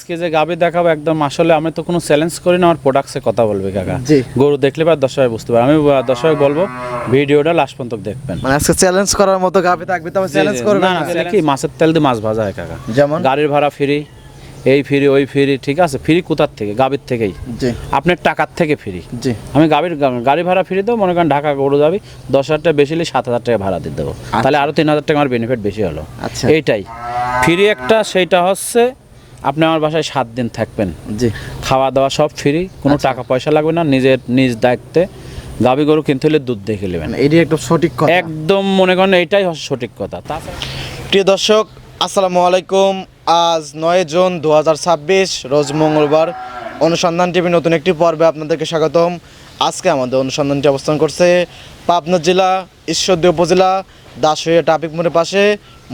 আজকে যে গাবি দেখাবো একদম আসলে আমি তো কোনো চ্যালেঞ্জ করি না, আমার প্রোডাক্টসে কথা বলবে কাকা। জি। গরু দেখলে পর দর্শক বুঝতে পারে। আমি দর্শক বলবো ভিডিওটা লাস্ট পর্যন্ত দেখবেন। মানে আজকে চ্যালেঞ্জ করার মতো গাভি থাকবে, তবে চ্যালেঞ্জ করবে না না, কি মাছের তেল দিয়ে মাছ ভাজা হয় কাকা। যেমন গাড়ির ভাড়া ফ্রি, এই ফ্রি ওই ফ্রি, ঠিক আছে। ফ্রি কোথার থেকে? গাবির থেকেই। জি আপনার টাকার থেকে ফ্রি। জি। আমি গাড়ি ভাড়া ফ্রি দেবো, মনে করেন ঢাকা গরু যাবি 10,000 টাকা বেশি হলে 7,000 টাকা ভাড়া দিয়ে দেবো, তাহলে আরও 3,000 টাকা আমার বেনিফিট বেশি হলো। আচ্ছা। এইটাই ফ্রি একটা, সেইটা হচ্ছে আপনি আমার বাসায় 7 দিন থাকবেন, জি। খাওয়া দাওয়া সব ফ্রি, কোনো টাকা পয়সা লাগবে না, নিজ দায়িত্বে গাভী গরু কিনতে হলে দুধ দেখে নেবেন। এটি একদম সঠিক কথা, একদম মনে করেন এইটাই হচ্ছে সঠিক কথা। তাছাড়া প্রিয় দর্শক আসসালামু আলাইকুম। আজ 9 জুন 2026 রোজ মঙ্গলবার। অনুসন্ধান টিভি নতুন একটি পর্বে আপনাদেরকে স্বাগতম। আজকে আমাদের অনুসন্ধানটি অবস্থান করছে পাবনা জেলা ঈশ্বরদী উপজেলা দাসুরিয়া ট্রাফিক মোড়ের পাশে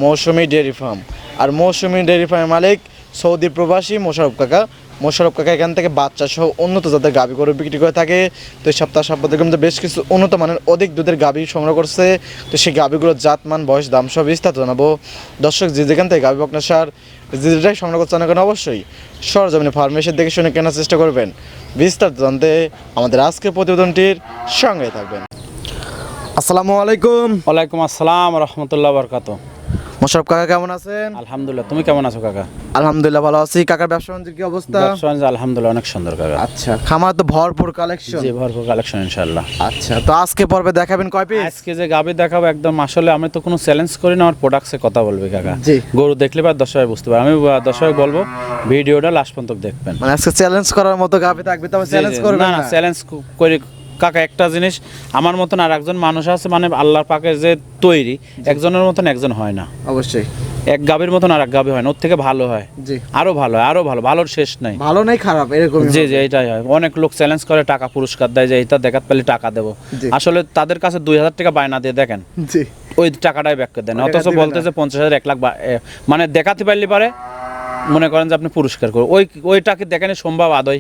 মৌসুমী ডেয়ারি ফার্ম। আর মৌসুমী ডেয়ারি ফার্মের মালিক সৌদি প্রবাসী মোশারফ কাকা। মোশারফ কাকা এখান থেকে বাচ্চা সহ উন্নত জাতের গাভী গরু বিক্রি করে থাকে। তো এই সপ্তাহ মধ্যে বেশ কিছু উন্নত মানের অধিক দুধের গাভী সংগ্রহ করছে। তো সেই গাভীগুলোর জাতমান, বয়স, দাম সব বিস্তারিত জানাবো। দর্শক যে যেখান থেকে গাভী বকনা সার যেটাই সংগ্রহ করছে না কেন অবশ্যই সরজমিনে ফার্মেসির দেখে শুনে কেনার চেষ্টা করবেন। বিস্তারিত জানতে আমাদের আজকের প্রতিবেদনটির সঙ্গে থাকবেন। আসসালামু আলাইকুম। ওয়ালাইকুম আসসালাম রহমতুল্লাহ বরকাত। মোশারফ কাকা কেমন আছেন? আলহামদুলিল্লাহ, তুমি কেমন আছো কাকা? আলহামদুলিল্লাহ ভালো আছি। কাকার ব্যবসা বাণিজ্যের কি অবস্থা? ব্যবসা বাণিজ্য আলহামদুলিল্লাহ অনেক সুন্দর কাকা। আচ্ছা, খামার তো ভরপুর কালেকশন। জি, ভরপুর কালেকশন ইনশাআল্লাহ। আচ্ছা, তো আজকে পর্বে দেখাবেন কয় পিস? আজকে যে গাবি দেখাবো একদম আসলে আমি তো কোনো চ্যালেঞ্জ করি না, আমার প্রোডাক্টসে কথা বলবে কাকা। জি। গরু দেখলে পর দর্শক বুঝতে পারে। আমি দর্শক বলবো ভিডিওটা লাস্ট পর্যন্ত দেখবেন। মানে আজকে চ্যালেঞ্জ করার মতো গাভি থাকবে, তবে চ্যালেঞ্জ করবে না না, চ্যালেঞ্জ করি কাকা। একটা জিনিস, আমার মতন আর একজন মানুষ আছে, মানে আল্লাহর পাকের যে তৈরি, একজনের মতন একজন হয় না। অবশ্যই এক গাবির মতন আর এক গাবি হয় না, ওর থেকে ভালো হয়, জি। আরো ভালো হয়, আরো ভালো, ভালোর শেষ নাই। ভালো নাই খারাপ এরকম। জি জি, এটাই হয়। অনেক লোক চ্যালেঞ্জ করে, টাকা পুরস্কার দেয় যে এটা দেখাত পেলে টাকা দেবো। জি। আসলে তাদের কাছে 2,000 টাকা বায়না দিয়ে দেখেন, জি। ওই টাকাটাই ব্যাক করে দেন। ওই টাকা অথচ দিবে বলতে না। যে 50,000 1 লাখ মানে দেখাতে পারলে পারে মনে করেন যে আপনি পুরস্কার করো, ওইটাকে দেখানো সম্ভব আদৌ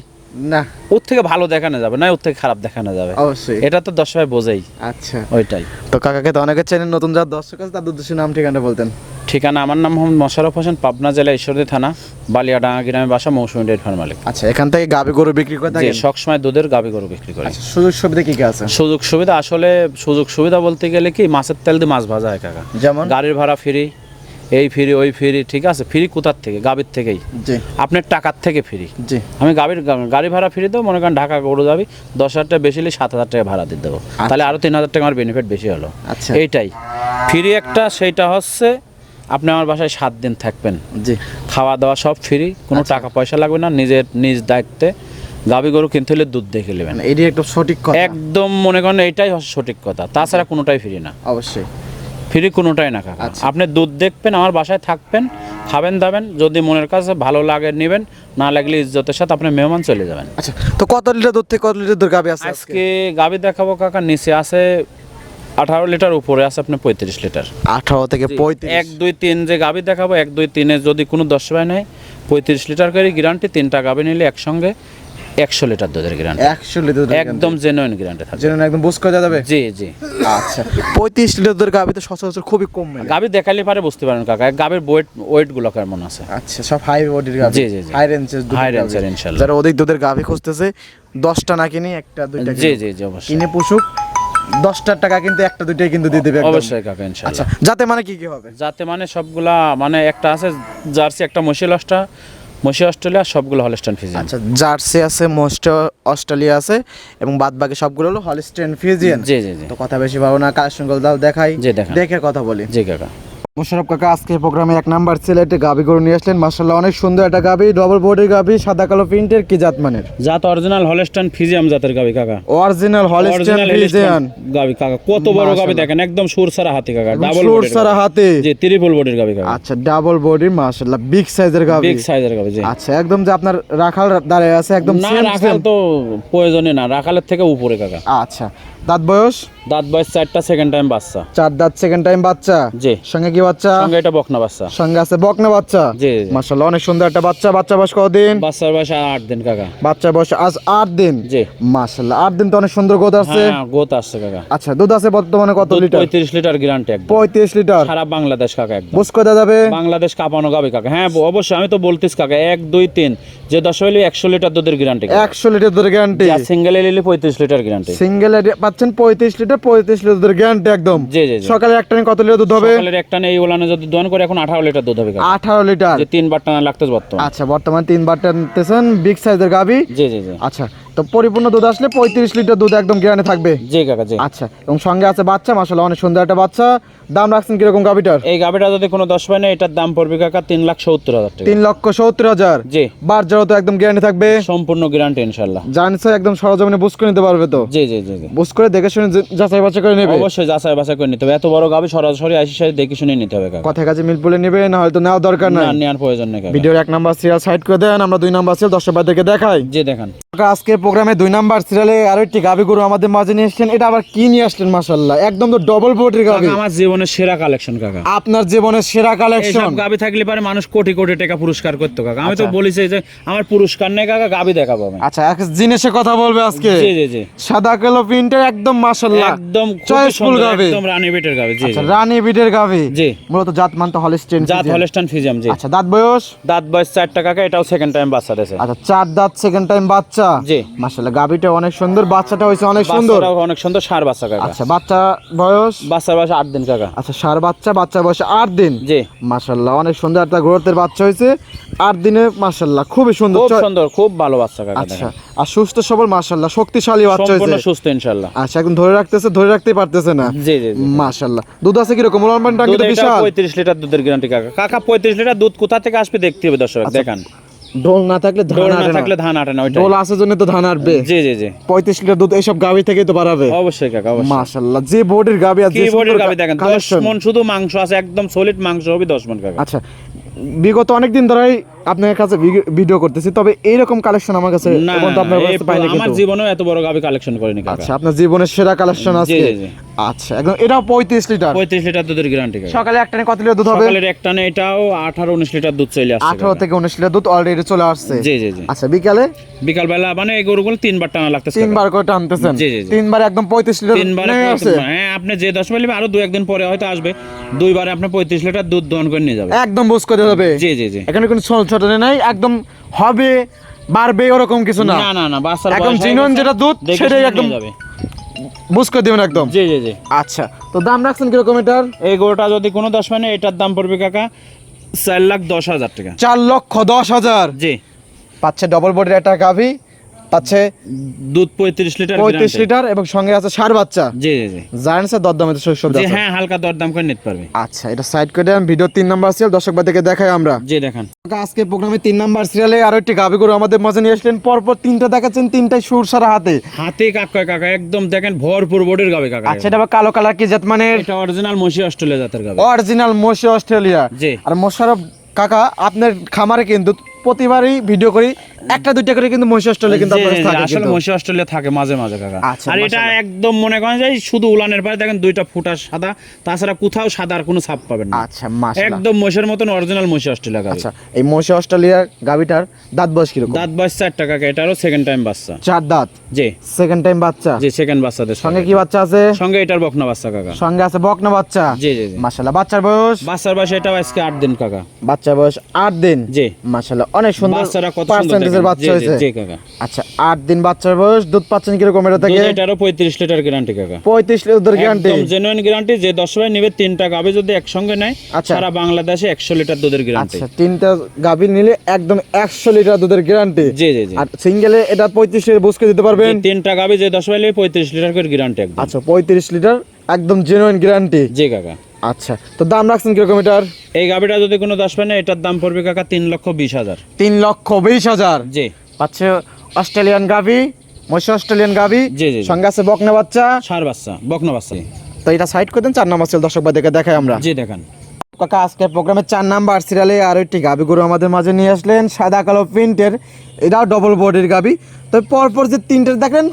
না, ওর থেকে ভালো দেখানো যাবে না, ওর থেকে খারাপ দেখানো যাবে। অবশ্যই। এটা তো দর্শক বোঝেই। আচ্ছা, ওইটাই। তো কাকাকে তো অনেকে চেনেন, নতুন যারা দর্শক আছে তাদের উদ্দেশ্যে নাম ঠিকানা বলতেন। ঠিকানা, আমার নাম মোহাম্মদ মোশাররফ হোসেন, পাবনা জেলা ঈশ্বরদী থানা বালিয়াডাঙ্গা গ্রামে বাসা, মৌসুমী ডেয়ারি ফার্ম মালিক। আচ্ছা, এখান থেকে গাভি গরু বিক্রি করে যে থাকেন? সবসময় দুধের গাভী গরু বিক্রি করে। আচ্ছা, সুযোগ সুবিধা কি কি আছে? সুযোগ সুবিধা, আসলে সুযোগ সুবিধা বলতে গেলে কি মাছের তেল দিয়ে মাছ ভাজা হয় কাকা। যেমন গাড়ির ভাড়া ফ্রি, এই ফ্রি ওই ফ্রি, ঠিক আছে। ফ্রি কোথার থেকে? গাবির থেকেই। জি আপনার টাকার থেকে ফ্রি। জি। আমি গাড়ি ভাড়া ফ্রি দেবো, মনে করেন ঢাকা গরু যাবি 10,000 টাকা বেশি হলে 7,000 টাকা ভাড়া দিয়ে দেবো, তাহলে আরও 3,000 টাকা আমার বেনিফিট বেশি হলো। আচ্ছা। এইটাই ফ্রি একটা, সেইটা হচ্ছে আপনি আমার বাসায় 7 দিন থাকবেন, জি। খাওয়া দাওয়া সব ফ্রি, কোনো টাকা পয়সা লাগবে না, নিজ দায়িত্বে গাভী গরু কিনতে হলে দুধ দেখে নেবেন। এটি একদম সঠিক কথা, একদম মনে করেন এইটাই হচ্ছে সঠিক কথা। তাছাড়া কোনোটাই ফ্রি না, অবশ্যই ফ্রি কোনোটাই না কাকা। আচ্ছা। আপনি দুধ দেখবেন, আমার বাসায় থাকবেন, খাবেন দাবেন, যদি মনের কাছে ভালো লাগে নেবেন, না লাগলে ইজ্জতের সাথে আপনি মেহমান চলে যাবেন। আচ্ছা, তো কত লিটার দুধ থেকে কত লিটার দুধ গাভি আছে আজকে গাভী দেখাবো কাকা, নিচে আছে 18 লিটার, উপরে আছে আপনার 35 লিটার। 18 থেকে 35। 1 2 3 যে গাভী দেখাবো, 1 2 3-এ যদি কোনো 10 ভাই নেয় 35 লিটার করে গ্যারান্টি। 3টা গাভী নিলে একসঙ্গে 100 লিটার দুধের গ্যারান্টি, 100 লিটার একদম জেনুইন গ্যারান্টি থাকবে। যেন একদম বুঝ করা যাবে। জি জি। আচ্ছা, 35 লিটার দুধের গাভি তো সচরাচর খুবই কম মেলে। গাভী দেখালে পারে বুঝতে পারেন কাকা, গাভীর ওয়েট গুলো কেমন আছে। আচ্ছা, সব হাই বডির গাভি। জি, জি, জি। হাই রেঞ্জের দুধ। হাই রেঞ্জের ইনশাআল্লাহ। যারা অধিক দুধের গাভি খুঁজতেছে 10টা না কিনে একটা দুইটা জি জি জি, অবশ্যই কিনে পুষুক, 10টার টাকা কিন্তু একটা দুইটাই কিন্তু দিয়ে দেবে একদম। অবশ্যই কাকা আচ্ছা, ইনশাআল্লাহ। যাতে মানে কি কি হবে? যাতে মানে সবগুলা, মানে একটা আছে জার্সি, একটা মশি অস্ট্রেলিয়া, সবগুলো হলস্টাইন ফ্রিজিয়ান। আচ্ছা, জার্সি আছে, মোস্ট অস্ট্রেলিয়া আছে, এবং বাদ বাকি সবগুলো হলো হলস্টেইন ফ্রিজিয়ান। জি জি জি তো কথা বেশি পাবো না, কালেকশন গুলো দাও দেখাই, জি, দেখান। দেখে কথা বলি। জি কাকা। মোশাররফ কাকা আজকে প্রোগ্রামে 1 নাম্বার সিলেটে গাবি গরু নিয়ে আসলেন। মাশাআল্লাহ, অনেক সুন্দর একটা গাবি, ডবল বডির গাবি, সাদা কালো প্রিন্টের, কি জাত মানের? জাত অরিজিনাল হলস্টাইন ফ্রিজিয়ান জাতের গাবি কাকা। অরিজিনাল হলস্টেইন ফ্রিজিয়ান গাবি কাকা, কত বড় গাবি দেখেন, একদম সুরসারা হাতি কাকা, ডাবল সুর বডির সারা হাতে। জি, ট্রিপল বডির গাবি কাকা। আচ্ছা, ডাবল বডির, মাশাআল্লাহ বিগ সাইজের গাবি। বিগ সাইজের গাবি জি। আচ্ছা, একদম যে আপনার রাখাল দাঁড়ায় আছে একদম না, সেম রাখাল তো প্রয়োজনই না, রাখালের থেকে উপরে কাকা। আচ্ছা, দাঁত বয়স দাঁত বয়স 4টা, সেকেন্ড টাইম বাচ্চা। 4 দাঁত, সেকেন্ড টাইম বাচ্চা। জি। সঙ্গে কি বাচ্চা? সঙ্গে এটা বকনা বাচ্চা। সঙ্গে আছে বকনা বাচ্চা। জি। মাশাআল্লাহ অনেক সুন্দর একটা বাচ্চা। বাচ্চা বয়স কতদিন? বাচ্চার বয়স 8 দিন কাকা। বাচ্চা বয়স আজ 8 দিন। জি। মাশাআল্লাহ 8 দিন তো অনেক সুন্দর গোদ আছে। হ্যাঁ, গোত আছে কাকা। আচ্ছা, দুধ আছে বর্তমানে কত দুধ লিটার? 35 লিটার গ্যারান্টি একদম। 35 লিটার। সারা বাংলাদেশ কাকা একদম। বুঝ করে দেওয়া যাবে? বাংলাদেশ কাঁপানো গাবে কাকা। হ্যাঁ অবশ্যই, আমি তো বলতেছি কাকা 1 2 3 যে 10 হইলে 100 লিটার দুধের গ্যারান্টি। 100 লিটার দুধের গ্যারান্টি। আর সিঙ্গেলে নিলে 35 লিটার গ্যারান্টি। সিঙ্গেল পাচ্ছেন 35 লিটার, 35 লিটার দুধের গ্যারান্টি একদম। জি জি জি। সকালে এক টানে কত লিটার দুধ হবে? সকালের এক টানে এই ওলানে যদি দোয়ান করে এখন 18 লিটার দুধ হবে কাকা। 18 লিটার। যে 3 বার টানা লাগতেছে বর্তমানে। আচ্ছা, বর্তমানে 3 বার টানতেছেন, বিগ সাইজের গাবি। জি জি জি। আচ্ছা, তো পরিপূর্ণ দুধ আসলে 35 লিটার দুধ একদম গ্যারান্টি থাকবে। জি কাকা জি। আচ্ছা, এবং সঙ্গে আছে বাচ্চা। মাশাআল্লাহ অনেক সুন্দর একটা বাচ্চা। দাম রাখছেন কিরকম গাবিটার? এই গাবিটা যদি কোনো 10 পায় না, এটার দাম পড়বে কাকা 3,70,000 টাকা। 3,70,000। জি। বার জড়ো তো একদম গ্যারান্টি থাকবে। সম্পূর্ণ গ্যারান্টি ইনশাআল্লাহ। জানছে একদম সরজমিনে বুঝ করে নিতে পারবে তো? জি জি জি জি। বুঝ করে দেখে শুনে যাচাই বাছাই করে নেবে। অবশ্যই যাচাই বাছাই করে নিতে হবে। এত বড় গাবি সরাসরি আসি সাথে দেখে শুনে নিতে হবে কাকা। কথায় কাজে মিল বলে নেবে, না হয়তো নেওয়া দরকার না, নাই। নেওয়ার প্রয়োজন নেই কাকা। ভিডিওর 1 নাম্বার সিরিয়াল সাইড করে দেন, আমরা 2 নাম্বার সিরিয়াল দর্শকদেরকে দেখাই। জি দেখান। আজকে প্রোগ্রামে 2 নাম্বার সিরিয়ালে আরো একটি গাবি গরু আমাদের মাঝে নিয়ে এসেছেন। এটা আবার কি নিয়ে আসলেন? মাশাআল্লাহ একদম তো ডবল বডির গাবি। কাকা আমার জীবনের সেরা কালেকশন কাকা। আপনার জীবনের সেরা কালেকশন। এইসব গাবি থাকলে পারে মানুষ কোটি কোটি টাকা পুরস্কার করতো কাকা। আমি তো বলিছি যে আমার পুরস্কার নেই কাকা, গাবি দেখাবো আমি। আচ্ছা, এক জিনিসে কথা বলবে আজকে। জি জি জি। সাদা কালো প্রিন্টের একদম মাশাআল্লাহ একদম চয়েসফুল গাবি। একদম রানী বিটের গাবি। জি আচ্ছা, জি। রানী বিটের গাবি। জি। মূলত জাত মান তো হলস্টেইন। জাত হলস্টাইন ফ্রিজিয়ান। জি। আচ্ছা, দাঁত বয়স? দাঁত বয়স 4টা কাকা, এটাও সেকেন্ড টাইম বাচ্চা দেছে। আচ্ছা, 4 দাঁত, সেকেন্ড টাইম বাচ্চা। জি। মাশাআল্লাহ গাবিটা অনেক সুন্দর, বাচ্চাটা হইছে অনেক সুন্দর। বাচ্চাটাও অনেক সুন্দর, ষাঁড় বাচ্চা কাকা। আচ্ছা, বাচ্চা বয়স? বাচ্চার বয়স 8 দিন কাকা। আচ্ছা, ষাঁড় বাচ্চা, বাচ্চা বয়স 8 দিন। জি। মাশাআল্লাহ অনেক সুন্দর একটা গ্রোথের বাচ্চা হয়েছে 8 দিনে। মাশাআল্লাহ খুবই সুন্দর। খুব সুন্দর, খুব ভালো বাচ্চা কাকা। আচ্ছা, আর সুস্থ সবল মাশাআল্লাহ শক্তিশালী বাচ্চা হয়েছে। সম্পূর্ণ সুস্থ ইনশাআল্লাহ। আচ্ছা, এখন ধরে রাখতেছে, ধরে রাখতেই পারতেছে না। জি জি জি। মাশাআল্লাহ দুধ আছে কিরকম? উলানবান টাঙ্কি তো বিশাল। 35 লিটার দুধের গ্যারান্টি কাকা। কাকা 35 লিটার দুধ কোথা থেকে আসবে দেখতে হবে দর্শক। দেখান। ঢোল না থাকলে ধান ডোল না আটে না। থাকলে ধান আটে না, ওইটাই। ঢোল আছে জন্য তো ধান আটবে। জি জি জি। 35 লিটার দুধ এইসব গাবি থেকেই তো বাড়াবে। অবশ্যই কাকা, অবশ্যই। মাশাআল্লাহ যে বডির গাবি আছে, কি বডির গাবি দেখেন, 10 মণ শুধু মাংস আছে, একদম সলিড মাংস হবে 10 মণ কাকা। আচ্ছা, বিগত অনেক দিন ধরেই আপনার কাছে ভিডিও করতেছি, তবে এইরকম কালেকশন আমার কাছে না, এখন তো আপনার কাছে পাইনি আমার কিন্তু। জীবনেও এত বড় গাবি কালেকশন করিনি কাকা। আচ্ছা, আপনার জীবনের সেরা কালেকশন আছে। জি, জি। আচ্ছা, একদম এটাও 35 লিটার। 35 লিটার দুধের গ্যারান্টি কাকা। সকালে এক টানে কত লিটার দুধ হবে? সকালের এক টানে এটাও 18 19 লিটার দুধ চলে আসছে 18 কাকা। থেকে 19 লিটার দুধ অলরেডি চলে আসছে। জি জি জি। আচ্ছা, বিকালে বিকাল বেলা মানে এই গরুগুলো 3 বার টানা লাগতেছে 3 বার করে টানতেছেন? জি, জি, জি। 3 বার একদম 35 লিটার 3 বারে নেমে আসছে। হ্যাঁ, আপনি যে 10 বলবেন আরো 2 একদিন পরে হয়তো আসবে। 2 বারে আপনি 35 লিটার দুধ দহন করে নিয়ে যাবে। একদম বুঝ করে যাবে। জি জি জি। এখানে কোনো ছোট নাই, একদম হবে বাড়বে ওরকম কিছু না। না না না, বাচ্চার একদম বয়স হয়ে জিনুইন গেছে, যেটা দুধ দেখে সেটাই শুনে একদম নিয়ে যাবে। বুঝ করে দিবেন একদম। জি জি জি। আচ্ছা, তো দাম রাখছেন কিরকম এটার? এই গরুটা যদি কোনো 10 মানে এটার দাম পড়বে কাকা 4,10,000 টাকা। 4,10,000। জি। পাচ্ছে ডবল বডির একটা গাভী, পাচ্ছে দুধ 35 লিটার 35 লিটার এবং সঙ্গে আছে ষাঁড় বাচ্চা। জি জি জি। জায়ান্টসের দরদামে তো সব জি আছে। হ্যাঁ, হালকা দরদাম করে নিতে পারবে। আচ্ছা, এটা সাইড করে দেন। ভিডিও 3 নাম্বার সিরিয়াল দর্শকবাদেরকে দেখাই আমরা। জি দেখান। আজকে প্রোগ্রামে 3 নাম্বার সিরিয়ালে আরো একটি গাভী গরু আমাদের মাঝে নিয়ে আসলেন। পরপর 3টা দেখাচ্ছেন, 3টাই সুর সারা হাতে। হাতে কাকা কাকা একদম দেখেন ভরপুর বডির গাবে কাকা। আচ্ছা, এটা আবার কালো কালার কি জাত মানে? এটা অরিজিনাল মশি অস্ট্রেলিয়া জাতের গাবে। অরিজিনাল মোশি অস্ট্রেলিয়া। জি। আর মোশারফ কাকা আপনার খামারে কিন্তু প্রতিবারই ভিডিও করি, একটা দুইটা করে কিন্তু মহিষ অস্ট্রেলিয়া কিন্তু জি, আপনার জি, কাছে থাকে আসলে কিন্তু। মশি অস্ট্রেলিয়া থাকে মাঝে মাঝে কাকা। আচ্ছা, আর এটা মাশাআল্লাহ। একদম মনে করেন যে শুধু উলানের পারে দেখেন 2টা ফুটা সাদা, তাছাড়া কোথাও সাদার কোনো ছাপ পাবেন না। আচ্ছা, মাশাআল্লাহ। একদম মশের মতন অরিজিনাল মশি অস্ট্রেলিয়া গাবে। আচ্ছা, এই মহিষ অস্ট্রেলিয়ার গাবিটার দাঁত বয়স কিরকম? দাঁত বয়স 4টা কাকা, এটারও সেকেন্ড টাইম বাচ্চা। 4 দাঁত, জি সেকেন্ড টাইম বাচ্চা। জি, সেকেন্ড বাচ্চাদের সঙ্গে কি বাচ্চা আছে? সঙ্গে এটার বকনা বাচ্চা কাকা। সঙ্গে আছে বকনা বাচ্চা। জি জি জি। মাশাআল্লাহ, বাচ্চার বয়স? বাচ্চার বয়স এটাও আজকে 8 দিন কাকা। বাচ্চার বয়স 8 দিন। জি। মাশাআল্লাহ অনেক সুন্দর বাচ্চারা কত সুন্দর পার্সেন্টেজের দেখেন। বাচ্চা জি, জি, হয়েছে। জি কাকা। আচ্ছা, 8 দিন বাচ্চার বয়স। দুধ পাচ্ছেন কিরকম এটা থেকে? দুধ এটারও 35 লিটার গ্যারান্টি কাকা। 35 লিটার গ্যারান্টি। একদম জেনুইন গ্যারান্টি। যে 10 ভাই নেবে 3টা গাবে যদি একসঙ্গে নেয়, আচ্ছা। সারা বাংলাদেশে 100 লিটার দুধের গ্যারান্টি। আচ্ছা, 3টা গাভী নিলে একদম 100 লিটার দুধের গ্যারান্টি। জি জি জি। আর সিঙ্গেলে এটা 35 লিটার বুঝকে দিতে পারবেন? 3টা গাবে যে 10 ভাই নেবে 35 লিটার করে গ্যারান্টি একদম। আচ্ছা, 35 লিটার একদম জেনুইন গ্যারান্টি। জি কাকা। আচ্ছা, তো দাম রাখছেন কিরকম এটার? এই গাবিটা যদি কোনো 10 ভাই নেয়, এটার দাম পড়বে কাকা 3,20,000। 3,20,000। জি। পাচ্ছে অস্ট্রেলিয়ান গাভী, মহিষ অস্ট্রেলিয়ান গাভী। জি, জি, জি। সঙ্গে আছে বকনা বাচ্চা। ষাঁড় বাচ্চা, বকনা বাচ্চা। তো এটা সাইড করে দেন। 4 নাম্বার সিরিয়াল দর্শক ভাইদেরকে দেখাই আমরা। জি দেখান। কাকা আজকে প্রোগ্রামে 4 নাম্বার সিরিয়ালে আরো একটি গাভী গরু আমাদের মাঝে নিয়ে আসলেন, সাদা কালো প্রিন্টের। এটাও ডবল বডির গাভী। তো পরপর যে 3টা দেখেন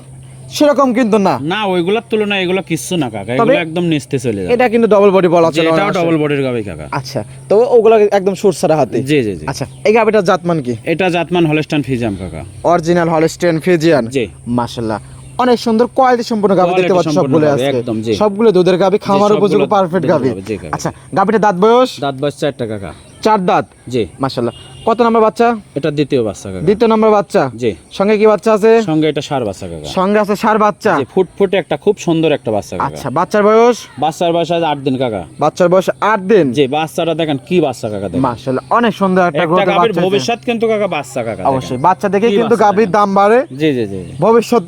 সেরকম কিন্তু না। না ওইগুলোর তুলনায় এগুলো কিচ্ছু না কাকা, তবে এগুলো একদম নিস্তে চলে যায়। এটা কিন্তু ডবল বডি বলা জি, চলে এটাও অনায়াসে। ডবল বডির গাবি কাকা। আচ্ছা, তো ওগুলো একদম সুরসারা হাতে। জি জি জি। আচ্ছা, এই গাবিটার জাতমান কি? এটা জাতমান হলস্টাইন ফ্রিজিয়ান কাকা। Original Holstein Friesian. জি। মাশাআল্লাহ, অনেক সুন্দর কোয়ালিটি সম্পূর্ণ গাবি দেখতে Quality পাচ্ছি সম্পূর্ণ সবগুলো গাভী, আজকে। একদম, জি। সবগুলো দুধের গাবি, খামার সবগুলো উপযোগী পারফেক্ট দুধের গাবি। গাভী, জি কাকা। আচ্ছা, গাবিটা দাঁত বয়স? দাঁত বয়স 4টা কাকা। 4 দাঁত। জি। মাশাআল্লাহ, কত নম্বর বাচ্চা? এটা দ্বিতীয় বাচ্চা কাকা। দ্বিতীয় নম্বর বাচ্চা। জি। সঙ্গে কি বাচ্চা আছে? সঙ্গে এটা ষাঁড় বাচ্চা কাকা। সঙ্গে আছে ষাঁড় বাচ্চা। জি, ফুটফুটে একটা খুব সুন্দর একটা বাচ্চা কাকা। আচ্ছা, বাচ্চার বয়স? বাচ্চার বয়স আজ 8 দিন কাকা। বাচ্চার বয়স 8 দিন। জি, বাচ্চাটা দেখেন কি বাচ্চা কাকা দেখেন। মাশাআল্লাহ, অনেক সুন্দর একটা একটা গ্রোথের গাভীর বাচ্চা। ভবিষ্যৎ কিন্তু কাকা বাচ্চা কাকা দেখেন। অবশ্যই বাচ্চা দেখে কি কিন্তু বাচ্চা গাভীর দেখেন। দাম বাড়ে। জি জি জি। ভবিষ্যৎ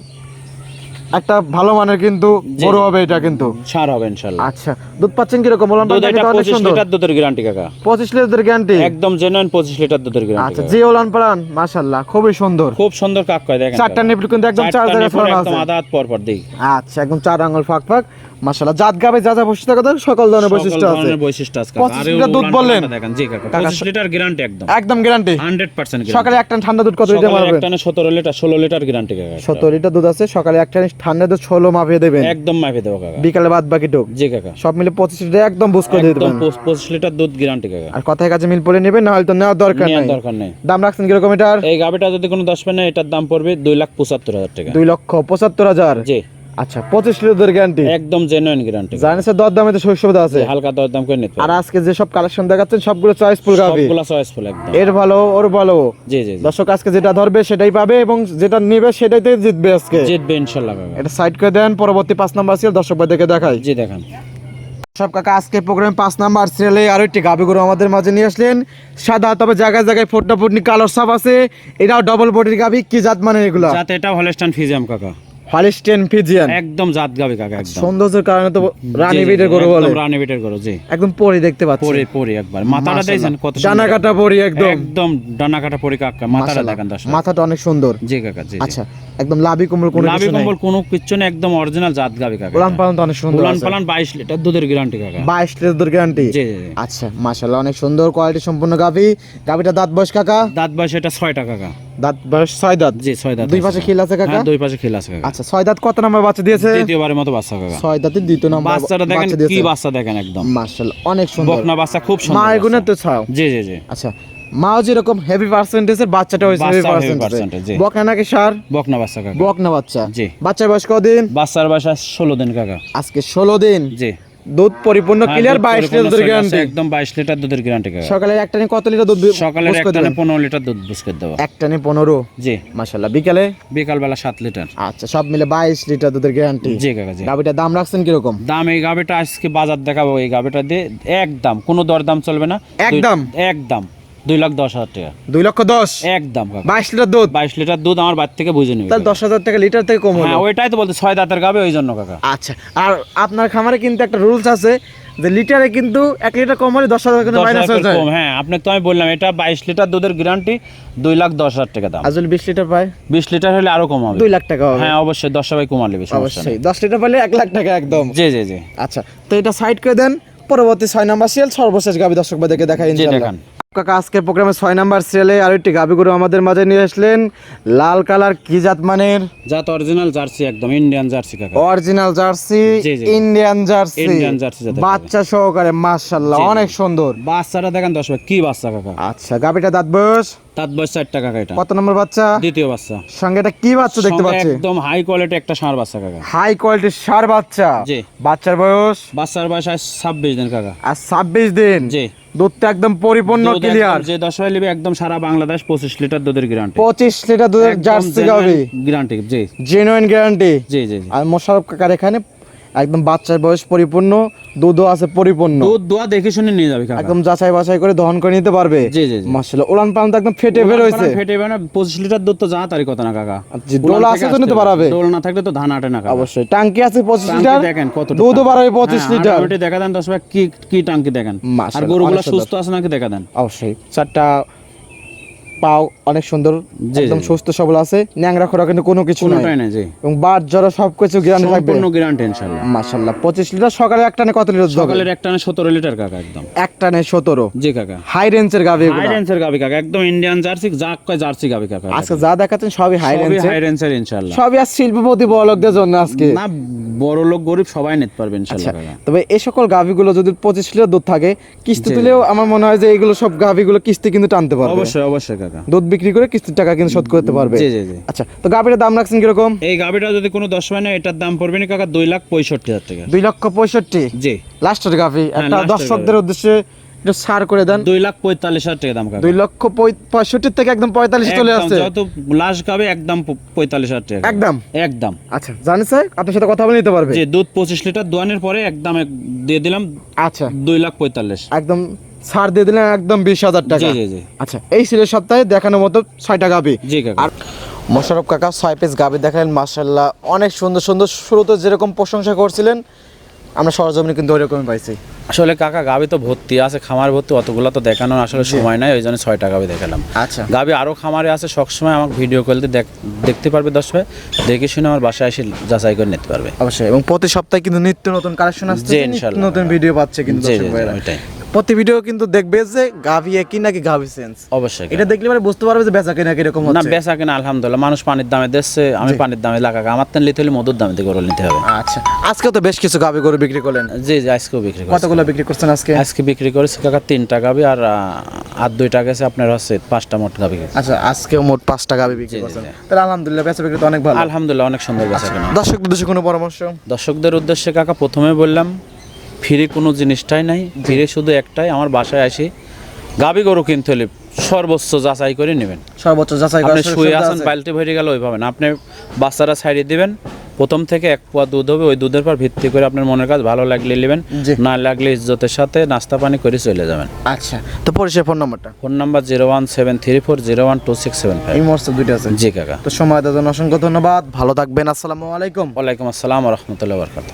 একটা ভালো মানের কিন্তু জি, বড় জি। হবে এটা কিন্তু। ষাঁড় হবে ইনশাআল্লাহ। আচ্ছা, দুধ পাচ্ছেন কিরকম? বলুন, দুধ এটা অনেক 25 সুন্দর। লিটার দুধের গ্যারান্টি কাকা। 25 লিটার গ্যারান্টি। একদম জেনুইন 25 লিটার দুধের গ্যারান্টি আচ্ছা, কাকা। জি ওলান পালান, মাশাআল্লাহ, খুবই সুন্দর। খুব সুন্দর কাক কয় দেখেন। চারটা কাকা। নিপল কিন্তু একদম চার চারটা জায়গায় নিপল ফেলানো একদম আছে। আধা হাত পর পর দিই। আচ্ছা, একদম 4 আঙ্গুল ফাঁক ফাঁক। মাশাআল্লাহ, জাত গাবে যা যা বৈশিষ্ট্য কথা সকল ধরনের সকল বৈশিষ্ট্য আছে। ধরনের বৈশিষ্ট্য আছে কাকা। 25 আর লিটার দুধ উলান বললেন? পালানটা দেখেন। জি কাকা, কাকা, 25 লিটার গ্যারান্টি একদম। একদম গ্যারান্টি। 100% গ্যারান্টি। সকালে একটা ঠান্ডা দুধ কত দিতে সকালে পারবেন? একটানে 17 লিটার 16 লিটার গ্যারান্টি কাকা। 17 লিটার দুধ আছে, সকালে একটা ঠান্ডা দুধ 16 মাপিয়ে দেবেন। একদম মাপে দেবো কাকা। বিকালে বাদ বাকি টুক জি কাকা। সব মিলে 25 লিটার একদম বুঝ করে দিয়ে একদম দেবেন। 25 লিটার দুধ গ্যারান্টি কাকা। আর কথায় কাছে মিল পড়ে নেবেন, না হলে তো নেওয়ার দরকার নেওয়ার নাই। দরকার নেই। দাম রাখছেন কিরকম এটার? এই গাবিটা যদি কোনো 10 পায় না, এটার দাম পড়বে 2,75,000 টাকা। 2,75,000। জি। আচ্ছা, 25 লিটার গ্যারান্টি। একদম জেনুইন গ্যারান্টি। জানেন স্যার, দর দামে তো সুবিধা আছে। হালকা দরদাম করে নিতে আর পারবেন। আজকে যে সব কালেকশন দেখাচ্ছেন সবগুলো চয়েসফুল গাবি। সবগুলা চয়েসফুল একদম। এর ভালো ওর ভালো। জি জি জি। দর্শক আজকে যেটা ধরবে সেটাই পাবে এবং যেটা নেবে সেটাইতে জিতবে আজকে। জিতবে ইনশাআল্লাহ কাকা। এটা সাইড করে দেন, পরবর্তী 5 নাম্বার সিরিয়াল দর্শক ভাইদেরকে দেখাই। জি দেখেন। সব কাকা, আজকে প্রোগ্রামে 5 নাম্বার সিরিয়ালে আরো একটি গাবি গরু আমাদের মাঝে নিয়ে আসলেন। সাদা, তবে জায়গায় জায়গায় ফোটনা ফুটনি কালোর সাপ আছে। এটাও ডবল বডির গাবি। কি জাত মানে এগুলা? যাতে এটা হলস্টাইন ফ্রিজিয়ান কাকা। Holstein Friesian. একদম জাত গাবি কাকা একদম। সৌন্দর্যের কারণে তো রানী জি, জি, বিটের জি, গরু বলে। একদম রানী বিটের গরু। জি। একদম পরি দেখতে পাচ্ছি। পরে পরে একবার মাথাটা দেখেন কত সুন্দর। ডানা কাটা পরি একদম। একদম ডানা কাটা পরে কাকা। মাথাটা মাশাআল্লাহ, দেখেন দর্শক। মাথাটা অনেক সুন্দর। জি কাকা। জি। আচ্ছা, একদম লাভি কোমল কোনো লাভি কিছু নাই। কম্বল কোনো কিচ্ছু নেই, একদম অরিজিনাল জাত গাবি কাকা। উলান পালান তো অনেক সুন্দর উলান আছে। পালান 22 লিটার দুধের গ্যারান্টি কাকা। 22 লিটার গ্যারান্টি। জি জি জি। আচ্ছা, মাশাআল্লাহ, অনেক সুন্দর কোয়ালিটি সম্পূর্ণ গাভি। গাভিটা দাঁত বয়স কাকা? দাঁত বয়স এটা 6টা কাকা। দাঁত বয়স 6 দাঁত। জি 6 দাঁত। দুই পাশে খিল আছে কাকা? হ্যাঁ, দুই পাশে খিল আছে কাকা। আচ্ছা, 6 দাঁত কত নাম্বার বাচ্চা দিয়েছে? দ্বিতীয়বারের মতো বাচ্চা কাকা। 6 দাঁতের দ্বিতীয় নাম্বার বাচ্চাটা দেখেন বাচ্চা কি দিয়েছে। বাচ্চা দেখেন একদম। মাশাআল্লাহ, অনেক সুন্দর। বকনা বাচ্চা খুব সুন্দর। মা এগুনে বাচ্চা। তো ছাও। জি জি জি। আচ্ছা, মাও যেরকম হেভি পার্সেন্টেজের, বাচ্চাটা হইছে হেভি বাচ্চাও heavy পার্সেন্টেজ। percentage, জি। বকনা নাকি সার? বকনা বাচ্চা কাকা। বকনা বাচ্চা। জি। বাচ্চার বয়স কদিন? বাচ্চার বয়স আজ 16 দিন কাকা। আজকে 16 দিন। জি। দুধ পরিপূর্ণ হ্যাঁ, ক্লিয়ার, দুধ 22 পরিপূর্ণ লিটার চলে গ্যারান্টি। আসছে, একদম 22 লিটার দুধের গ্যারান্টি কাকা। সকালে একটানে কত লিটার দুধ সকালের পুশ করে একটানে দেবেন? 15 লিটার দুধ বিস্কুট দেবো। একটানে 15। জি। মাশাআল্লাহ, বিকালে? বিকাল বেলা 7 লিটার। আচ্ছা, সব মিলে 22 লিটার দুধের গ্যারান্টি। জি কাকা। জি। গাভিটার দাম রাখছেন কিরকম? দাম এই গাবিটা আজকে বাজার দেখাবো, এই গাবিটা দিয়ে একদম কোনো দরদাম চলবে না। একদম? একদম 2,10,000 টাকা। 2,10,000? একদম কাকা। 22 লিটার দুধ? 22 লিটার দুধ আমার বাড়ি থেকে বুঝে নিবে। তাহলে 10,000 টাকা লিটার থেকে কম হলো। হ্যাঁ, ওইটাই তো বলতে 6 দাঁতের গাবে ওই জন্য কাকা। আচ্ছা, আর আপনার খামারে কিন্তু একটা রুলস আছে যে লিটারে কিন্তু 1 লিটার কম হলে 10,000 কিন্তু 10,000 মাইনাস হয়ে যায়। কম। হ্যাঁ, আপনাকে তো আমি বললাম এটা 22 লিটার দুধের গ্যারান্টি, 2,10,000 টাকা দাম। আর যদি 20 লিটার পায় 20 লিটার হলে আরো কম হবে। 2 লাখ টাকা হবে। হ্যাঁ অবশ্যই 10 সবাই কমার নেবে, সমস্যা অবশ্যই নেই। 10 লিটার পাইলে 1 লাখ টাকা একদম। জি জি জি। আচ্ছা, তো এটা সাইড করে দেন, পরবর্তী 6 নাম্বার সিরিয়াল সর্বশেষ গাবি দর্শক ভাইদেরকে দেখাই জি ইনশাআল্লাহ। দেখান। কাকা, আজকে প্রোগ্রামে 6 নাম্বার সিরিয়ালে আরো একটি গাবি গরু আমাদের মাঝে নিয়ে আসলেন। লাল কালার, কি জাত মানের? জাত অরিজিনাল জার্সি, একদম ইন্ডিয়ান জার্সি কাকা। অরিজিনাল জার্সি, জি, জি। Indian Jersey. ইন্ডিয়ান জার্সি জাতের বাচ্চা সহকারে, মাশাআল্লাহ, জি, জি। অনেক সুন্দর। বাচ্চাটা দেখেন 10 ভাই, কি বাচ্চা কাকা। আচ্ছা, গাবিটা দাঁত বয়স? তার বয়স 4 টাকা এটা। কত নম্বর বাচ্চা? দ্বিতীয় বাচ্চা। সঙ্গে এটা কি বাচ্চা দেখতে সঙ্গে পাচ্ছি? একদম হাই কোয়ালিটি একটা ষাঁড় বাচ্চা কাকা। হাই কোয়ালিটির সার বাচ্চা। জি। বাচ্চার বয়স? বাচ্চার বয়স আজ 26 দিন কাকা। আর 26 দিন। জি। দুধটা একদম পরিপূর্ণ দুধ ক্লিয়ার। একদম যে 10 হয় নেবে একদম সারা বাংলাদেশ 25 লিটার দুধের গ্যারান্টি। 25 লিটার দুধের জার্সি গাবি, গ্যারান্টি। জি জেনুইন গ্যারান্টি। জি জি জি। আর মোশাররফ কাকার এখানে একদম বাচ্চার বয়স পরিপূর্ণ, দুধও আছে পরিপূর্ণ। দুধ দোয়া দেখে শুনে নিয়ে যাবে কাকা। একদম যাচাই বাছাই করে দহন করে নিতে পারবে। জি জি জি। মাশাআল্লাহ, উলান পালান তো একদম ফেটে বের হইছে। ফেটে বের না, 25 লিটার দুধ তো যা তারই কথা না কাকা। জি, দোল আছে তো নিতে পারবে। দোল না থাকলে তো ধান আটে না কাকা। অবশ্যই টাঙ্কি আছে 25 টাঙ্কি লিটার। দেখেন কত দুধও বাড়াবে 25 লিটার। ওইটা দেখা দেন 10 ভাই, কি কি টাঙ্কি দেখেন। আর মাশাআল্লাহ, গরুগুলো অনেক সুন্দর। সুস্থ আছে নাকি দেখা দেন। অবশ্যই 4টা পাও অনেক সুন্দর, জি, একদম জি। সুস্থ সবল আছে, ন্যাংরা খোরা কিন্তু কোনো কিছু নাই, কোনোটাই না জি, এবং বাট জরা সবকিছু গ্যারান্টি থাকবে। সম্পূর্ণ গ্যারান্টি ইনশাআল্লাহ। মাশাআল্লাহ 25 লিটার সকালে এক টানে কত লিটার দুধ হবে? সকালের এক টানে 17 লিটার কাকা একদম। এক টানে 17। জি কাকা, হাই রেঞ্জের গাভী হাই এগুলো। রেঞ্জের গাবি কাকা, একদম ইন্ডিয়ান জার্সি, যা কয় জার্সি গাবি কাকা। আজকে যা দেখাচ্ছেন সবই হাই সবই রেঞ্জের, হাই রেঞ্জের ইনশাআল্লাহ। সবই আর শিল্পপতি বড় লোকদের জন্য আজকে। না, বড় লোক গরিব সবাই নিতে পারবে আচ্ছা, ইনশাআল্লাহ কাকা। তবে এই সকল গাভীগুলো যদি 25 লিটার দুধ থাকে, কিস্তি জি। তুলেও আমার মনে হয় যে এগুলো সব গাভীগুলো কিস্তি কিন্তু টানতে পারবে। অবশ্যই অবশ্যই কাকা। দুধ বিক্রি করে কিস্তির টাকা কিন্তু শোধ করতে পারবে। জি জি জি। আচ্ছা, তো গাভীর দাম রাখছেন কিরকম? এই গাবিটা যদি কোনো 10 হয় না, এটার দাম পড়বে না কাকা 2,65,000 টাকা। 2,65,000 জি, লাস্টের গাভী। একটা লাস্টের দর্শকদের উদ্দেশ্যে একটু ছাড় করে দেন। 2,45,000 টাকা দাম কাকা। 2,65,000 থেকে একদম 45 চলে একদম, আসছে যত লাস্ট গাবে একদম 45,000 টাকা। একদম। একদম। আচ্ছা, জানেন স্যার আপনার সাথে কথা বলে নিতে পারবে। যে দুধ 25 লিটার দোয়ানের পরে একদম দিয়ে দিলাম আচ্ছা, 2,45,000। একদম ছাড় দিয়ে দিলেন একদম 20,000 টাকা। জি জি জি। আচ্ছা, এই ছিল সপ্তাহে দেখানোর মতো 6টা গাভী। জি কাকা। আর মোশাররফ কাকা 6 পিস গাভী দেখালেন, মাশাআল্লাহ অনেক সুন্দর সুন্দর। শুরুতে যেরকম প্রশংসা করছিলেন, আমরা সরজমিনে কিন্তু ওইরকমই পাইছি। আসলে কাকা গাবি তো ভর্তি আছে, খামার ভর্তি, অতগুলো তো দেখানোর আসলে সময় নাই, ওই জন্য 6টা গাবি দেখালাম। আচ্ছা, গাবি আরও খামারে আছে, সবসময় আমাকে ভিডিও কলতে দেখতে পারবে দর্শক, দেখে শুনে আমার বাসায় এসে যাচাই করে নিতে পারবে। অবশ্যই। এবং প্রতি সপ্তাহে কিন্তু নিত্য নতুন কালেকশন আসছে, জি, নিত্য ইনশাআল্লাহ। নতুন ভিডিও পাচ্ছে কিন্তু জি জি দর্শক জি, ভাইরা। ওইটাই। প্রতি ভিডিও কিন্তু দেখবে যে গাভী একই নাকি গাভী সেন্স, অবশ্যই এটা দেখলে পরে বুঝতে পারবে যে বেচা কেনা কিরকম না, হচ্ছে। বেচা কিনা আলহামদুলিল্লাহ, মানুষ পানির দামে দিচ্ছে, আমি পানির দামে লাগা, আমার তেল নিতে হলে মধুর দামে দিয়ে গরু নিতে হবে। আচ্ছা, আজকে তো বেশ কিছু গাভী গরু বিক্রি করলেন, জি জি, আজকেও বিক্রি করছি। কতগুলো বিক্রি করছেন আজকে? আজকে বিক্রি করেছি কাকা 3টা গাবি, আর 2টা গেছে আপনার হচ্ছে 5টা মোট গাবি গেছে। আচ্ছা, আজকে মোট 5টা গাভী বিক্রি জি, জি, করছেন, জি। তাহলে আলহামদুলিল্লাহ বেচা বিক্রি তো অনেক ভালো। আলহামদুলিল্লাহ, অনেক সুন্দর বেচা কেনা। দর্শকদের উদ্দেশ্যে কোনো পরামর্শ? দর্শকদের উদ্দেশ্যে কাকা প্রথমে বললাম, ফ্রি কোনো জিনিসটাই নাই, ফ্রি শুধু একটাই, আমার বাসায় আসি গাবি গরু কিনতে হলে সর্বোচ্চ যাচাই করে নেবেন। সর্বোচ্চ যাচাই আপনি করার শুয়ে সুবিধা আছেন, আছে। বালতি ভরে গেল ওইভাবে না, আপনি বাচ্চারা ছাড়িয়ে দিবেন, প্রথম থেকে 1 পোয়া দুধ হবে, ওই দুধের পর ভিত্তি করে আপনার মনের কাজ ভালো লাগলে নেবেন, জি। না লাগলে ইজ্জতের সাথে নাস্তা পানি করে চলে যাবেন। আচ্ছা, তো পরিচয় ফোন নাম্বারটা? Phone number 01734012675। এই মোটস দুইটা আছে। জি কাকা। তো সময় দেওয়ার জন্য অসংখ্য ধন্যবাদ, ভালো থাকবেন, আসসালামু আলাইকুম। ওয়ালাইকুম আসসালাম রহমতুল্লাহ বরকাত।